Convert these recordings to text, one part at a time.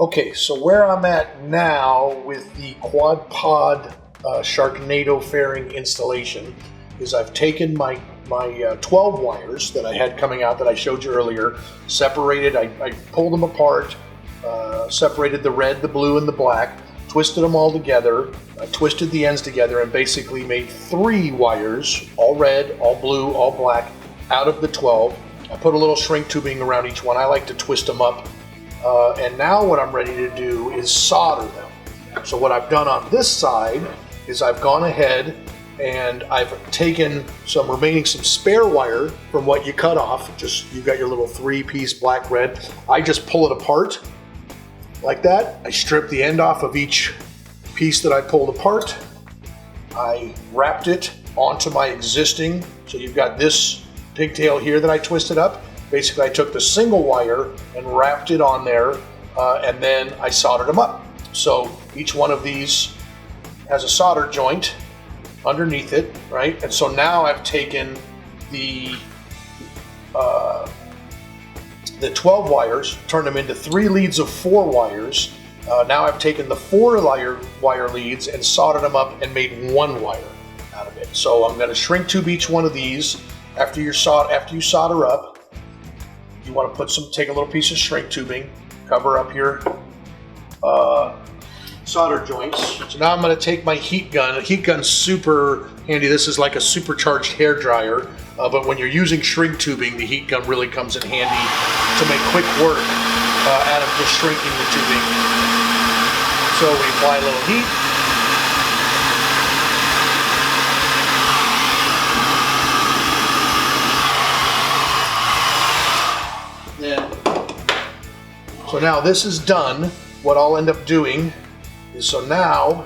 Okay, so where I'm at now with the quad pod Sharknado Fairing installation is I've taken my 12 wires that I had coming out that I showed you earlier, separated, I pulled them apart, separated the red, the blue, and the black, twisted them all together, I twisted the ends together, and basically made 3 wires, all red, all blue, all black, out of the 12. I put a little shrink tubing around each one. I like to twist them up. And now what I'm ready to do is solder them. So what I've done on this side is I've gone ahead and I've taken some spare wire from what you cut off. Just, you've got your little 3-piece black red. I just pull it apart like that. I strip the end off of each piece that I pulled apart. I wrapped it onto my existing, so you've got this pigtail here that I twisted up. Basically, I took the single wire and wrapped it on there, and then I soldered them up. So each one of these has a solder joint underneath it, right? And so now I've taken the 12 wires, turned them into 3 leads of 4 wires. Now I've taken the 4 wire leads and soldered them up and made 1 wire out of it. So I'm going to shrink tube each one of these. After you solder up, you want to take a little piece of shrink tubing, cover up your solder joints. So now I'm going to take my heat gun. The heat gun's super handy. This is like a supercharged hair dryer, but when you're using shrink tubing, the heat gun really comes in handy to make quick work out of just shrinking the tubing. So we apply a little heat. So now this is done. What I'll end up doing is, so now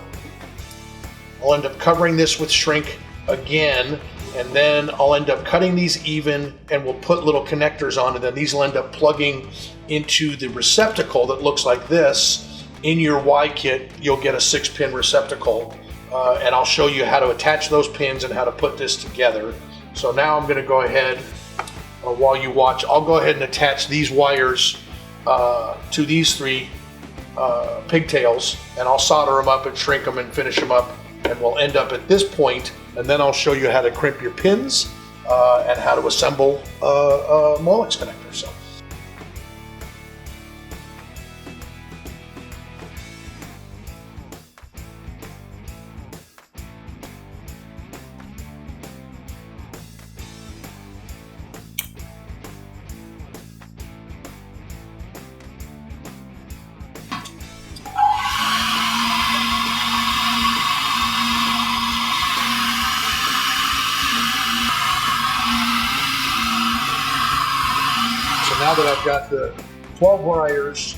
I'll end up covering this with shrink again, and then I'll end up cutting these even, and we'll put little connectors on, and then these will end up plugging into the receptacle that looks like this. In your Y kit, you'll get a 6-pin receptacle, and I'll show you how to attach those pins and how to put this together. So now I'm going to go ahead, while you watch, I'll go ahead and attach these wires to these 3 pigtails, and I'll solder them up and shrink them and finish them up, and we'll end up at this point, and then I'll show you how to crimp your pins and how to assemble a molex connector. So. Now that I've got the 12 wires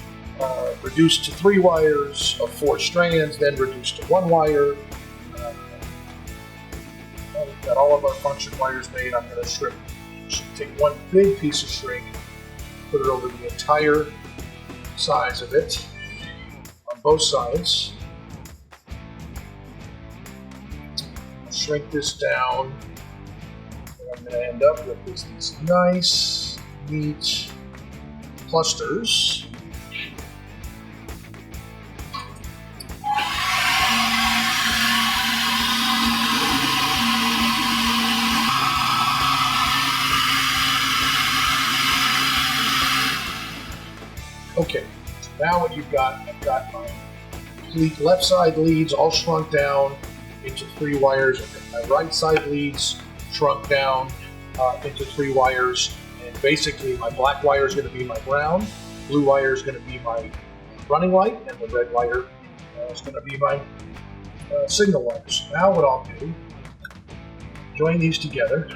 reduced to 3 wires of 4 strands, then reduced to 1 wire, we've got all of our function wires made. I'm going to take one big piece of shrink, put it over the entire size of it on both sides. I'll shrink this down, and I'm going to end up with these nice, neat clusters. Okay, now what you've got, I've got my complete left side leads all shrunk down into 3 wires. I've got my right side leads shrunk down into 3 wires. And basically my black wire is going to be my ground, blue wire is going to be my running light, and the red wire is going to be my signal wires. Now what I'll do, join these together,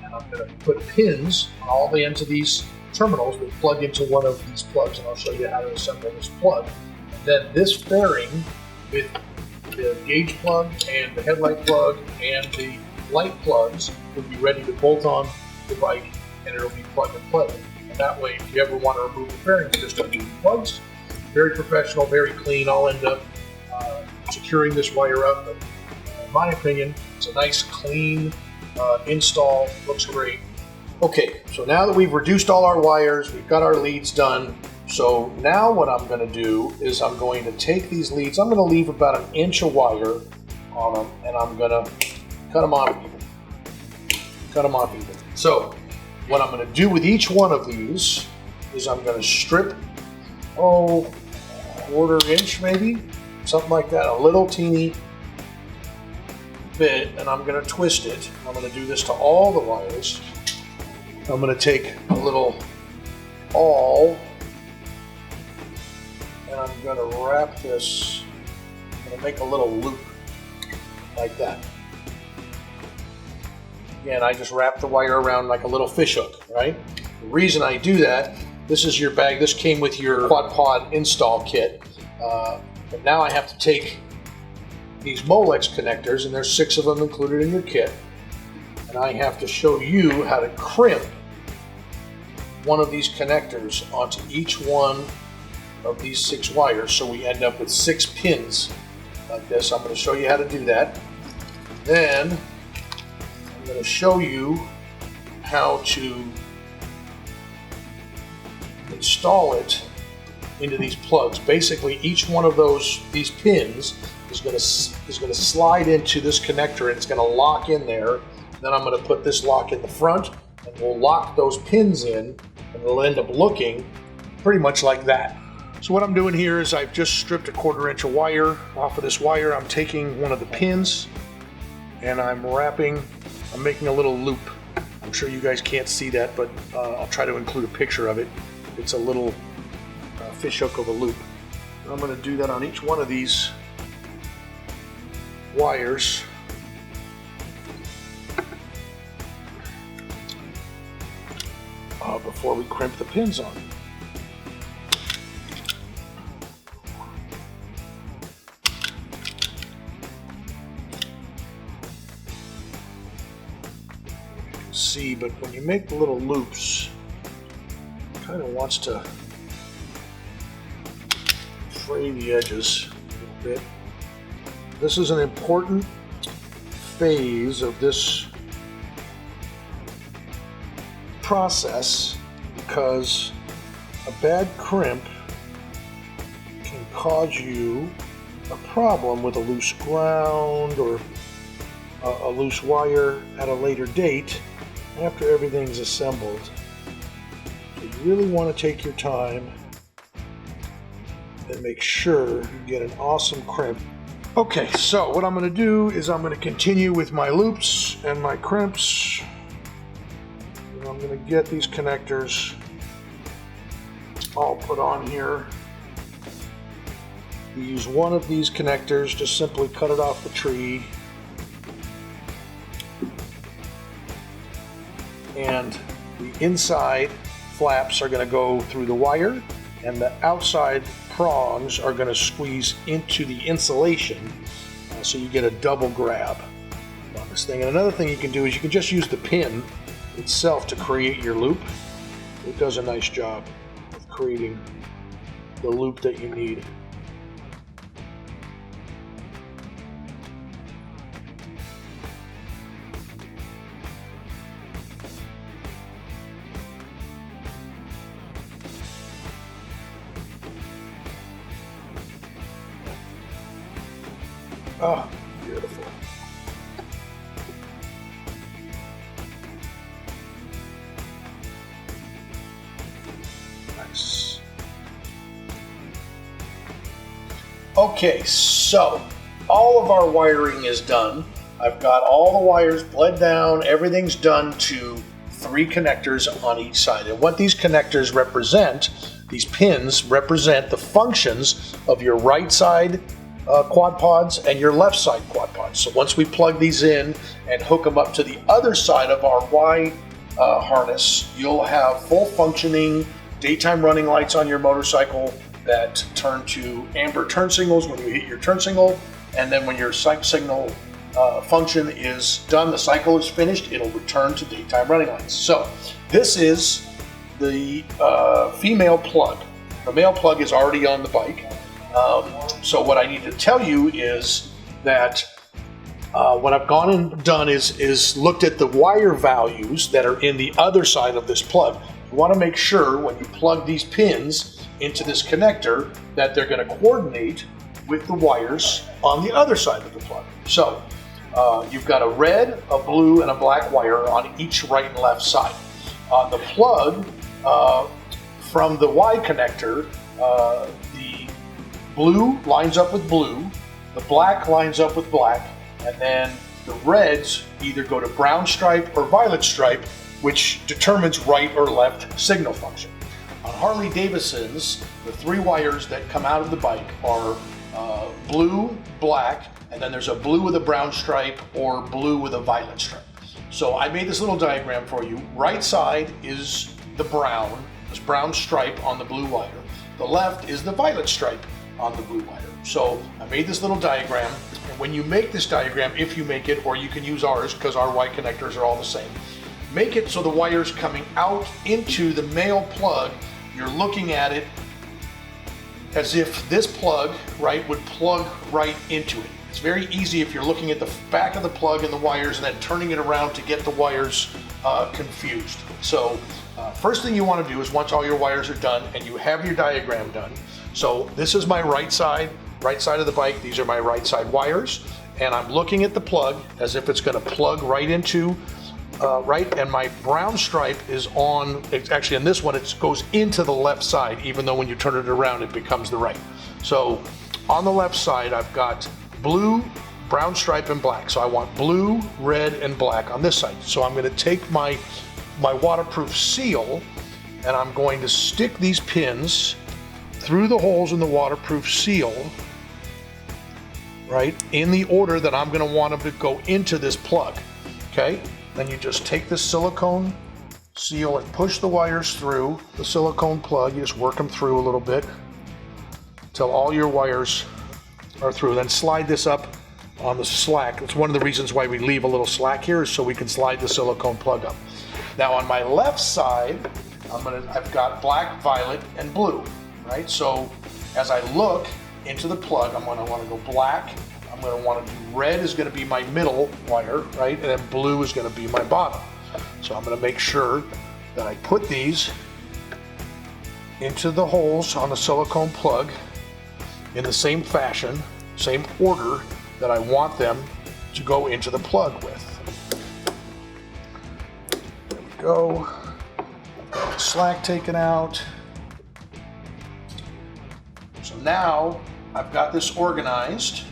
and I'm going to put pins on all the ends of these terminals that plug into one of these plugs, and I'll show you how to assemble this plug. And then this fairing with the gauge plug and the headlight plug and the light plugs will be ready to bolt on the bike, and it'll be plug and play. And that way, if you ever want to remove the fairing, you just undo the plugs. Very professional, very clean. I'll end up securing this wire up, but in my opinion, it's a nice, clean install. Looks great. Okay, so now that we've reduced all our wires, we've got our leads done, So now what I'm going to do is I'm going to take these leads, I'm going to leave about 1 inch of wire on them, and I'm going to cut them off even. Cut them off even. So what I'm going to do with each one of these is I'm going to strip, 1/4 inch maybe, something like that, a little teeny bit, and I'm going to twist it. I'm going to do this to all the wires. I'm going to take a little awl, and I'm going to wrap this, I'm going to make a little loop like that. Again, I just wrap the wire around like a little fish hook, right? The reason I do that, this is your bag, this came with your quad pod install kit, but now I have to take these molex connectors, and there's 6 of them included in your kit, and I have to show you how to crimp one of these connectors onto each one of these 6 wires, so we end up with 6 pins like this. I'm going to show you how to do that. Then I'm going to show you how to install it into these plugs. Basically, each one of these pins is going to slide into this connector, and it's going to lock in there. Then I'm going to put this lock in the front, and we'll lock those pins in, and it'll end up looking pretty much like that. So what I'm doing here is I've just stripped 1/4 inch of wire off of this wire. I'm taking one of the pins, and I'm making a little loop. I'm sure you guys can't see that, but I'll try to include a picture of it. It's a little fish hook of a loop. And I'm going to do that on each one of these wires. Before we crimp the pins on. See, but when you make the little loops, it kind of wants to fray the edges a little bit. This is an important phase of this process because a bad crimp can cause you a problem with a loose ground or a loose wire at a later date after everything's assembled. So you really want to take your time and make sure you get an awesome crimp. Okay, so what I'm going to do is I'm going to continue with my loops and my crimps. And I'm going to get these connectors all put on here. You use one of these connectors, just simply cut it off the tree. And the inside flaps are going to go through the wire, and the outside prongs are going to squeeze into the insulation, so you get a double grab on this thing. And another thing you can do is you can just use the pin itself to create your loop. It does a nice job of creating the loop that you need. Oh, beautiful. Nice. Okay, so all of our wiring is done. I've got all the wires bled down. Everything's done to 3 connectors on each side. And what these connectors represent, these pins represent the functions of your right side quad pods and your left side quad pods. So once we plug these in and hook them up to the other side of our Y harness, you'll have full functioning daytime running lights on your motorcycle that turn to amber turn signals when you hit your turn signal, and then when your signal function is done, the cycle is finished, it'll return to daytime running lights. So this is the female plug. The male plug is already on the bike. So what I need to tell you is that what I've gone and done is looked at the wire values that are in the other side of this plug. You want to make sure when you plug these pins into this connector that they're going to coordinate with the wires on the other side of the plug. So you've got a red, a blue, and a black wire on each right and left side. On the plug, from the Y connector, the blue lines up with blue, the black lines up with black, and then the reds either go to brown stripe or violet stripe, which determines right or left signal function. On Harley Davidsons, the 3 wires that come out of the bike are blue, black, and then there's a blue with a brown stripe or blue with a violet stripe. So I made this little diagram for you. Right side is the brown, this brown stripe on the blue wire. The left is the violet stripe on the blue wire. So I made this little diagram, and when you make this diagram, if you make it, or you can use ours because our Y connectors are all the same, make it so the wire's coming out into the male plug. You're looking at it as if this plug, right, would plug right into it. It's very easy if you're looking at the back of the plug and the wires and then turning it around to get the wires confused. So first thing you want to do is, once all your wires are done and you have your diagram done, so this is my right side of the bike, these are my right side wires, and I'm looking at the plug as if it's going to plug right into right, and my brown stripe is on, it's actually in this one, it goes into the left side, even though when you turn it around it becomes the right. So on the left side I've got blue, brown stripe, and black. So I want blue, red, and black on this side. So I'm going to take my waterproof seal and I'm going to stick these pins through the holes in the waterproof seal, right, in the order that I'm going to want them to go into this plug. Okay, then you just take this silicone seal and push the wires through the silicone plug. You just work them through a little bit until all your wires are through. Then slide this up on the slack. That's one of the reasons why we leave a little slack here, is so we can slide the silicone plug up. Now on my left side, I've got black, violet, and blue, right? So as I look into the plug, I'm going to want to go black. I'm going to want to do red is going to be my middle wire, right? And then blue is going to be my bottom. So I'm going to make sure that I put these into the holes on the silicone plug in the same fashion, same order that I want them to go into the plug with. There we go. I've got the slack taken out. So now I've got this organized.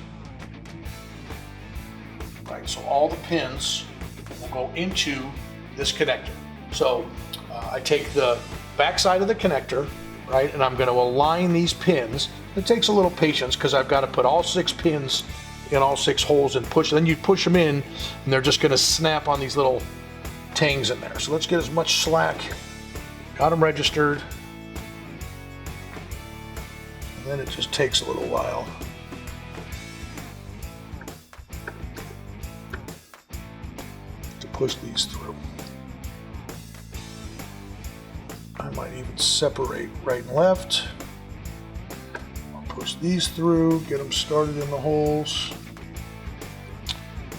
Right, so all the pins will go into this connector. So I take the back side of the connector, right, and I'm going to align these pins. It takes a little patience because I've got to put all 6 pins in all 6 holes and push. Then you push them in, and they're just going to snap on these little tangs in there. So let's get as much slack. Got them registered. And then it just takes a little while. Push these through. I might even separate right and left. I'll push these through, get them started in the holes.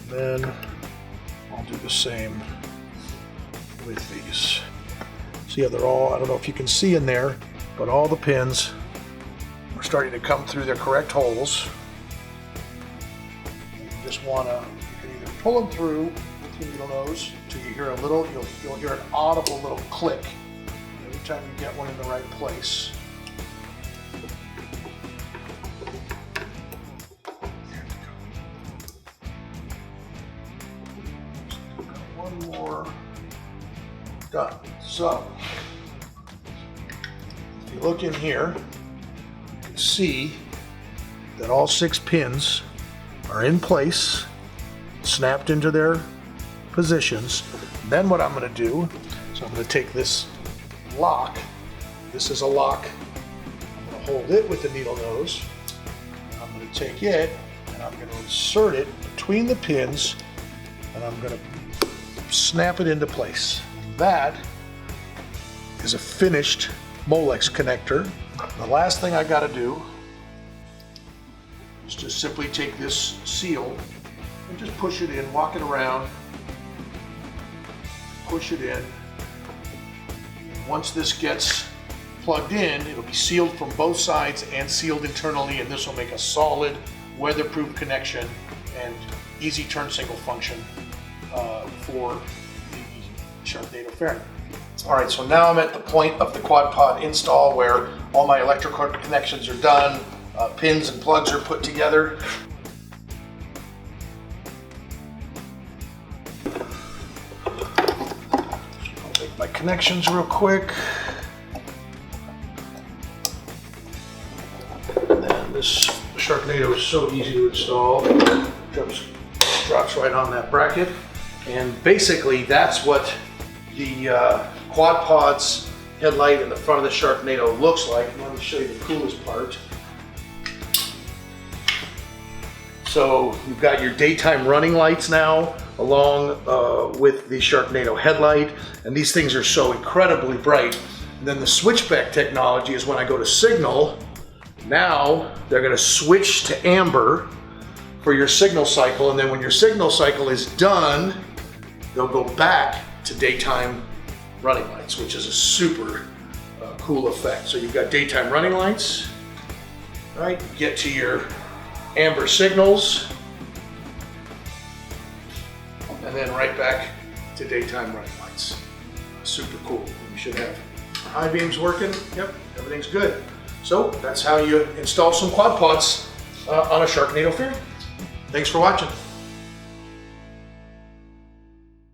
Then I'll do the same with these. So yeah, they're all, I don't know if you can see in there, but all the pins are starting to come through their correct holes. You just want to, you can either pull them through your needle nose till you hear a little, you'll hear an audible little click every time you get one in the right place. One more. Done. So if you look in here, you can see that all 6 pins are in place, snapped into their positions. Then what I'm going to do is I'm going to take this lock. This is a lock. I'm going to hold it with the needle nose. I'm going to take it and I'm going to insert it between the pins, and I'm going to snap it into place. That is a finished molex connector. The last thing I got to do is just simply take this seal and just push it in, walk it around, push it in. Once this gets plugged in, it'll be sealed from both sides and sealed internally, and this will make a solid, weatherproof connection and easy turn signal function for the Sharknado Fairing. All right, so now I'm at the point of the quad pod install where all my electrical connections are done, pins and plugs are put together. I'll make my connections real quick. And this Sharknado is so easy to install. Drops right on that bracket. And basically that's what the quad pod's headlight in the front of the Sharknado looks like. And let me show you the coolest part. So you've got your daytime running lights now along with the Sharknado headlight, and these things are so incredibly bright. And then the switchback technology is when I go to signal, now they're going to switch to amber for your signal cycle, and then when your signal cycle is done, they'll go back to daytime running lights, which is a super cool effect. So you've got daytime running lights, right? You get to your amber signals, and then right back to daytime running lights. Super cool. You should have high beams working. Yep, everything's good. So that's how you install some quad pods on a Sharknado Fairing. Thanks for watching.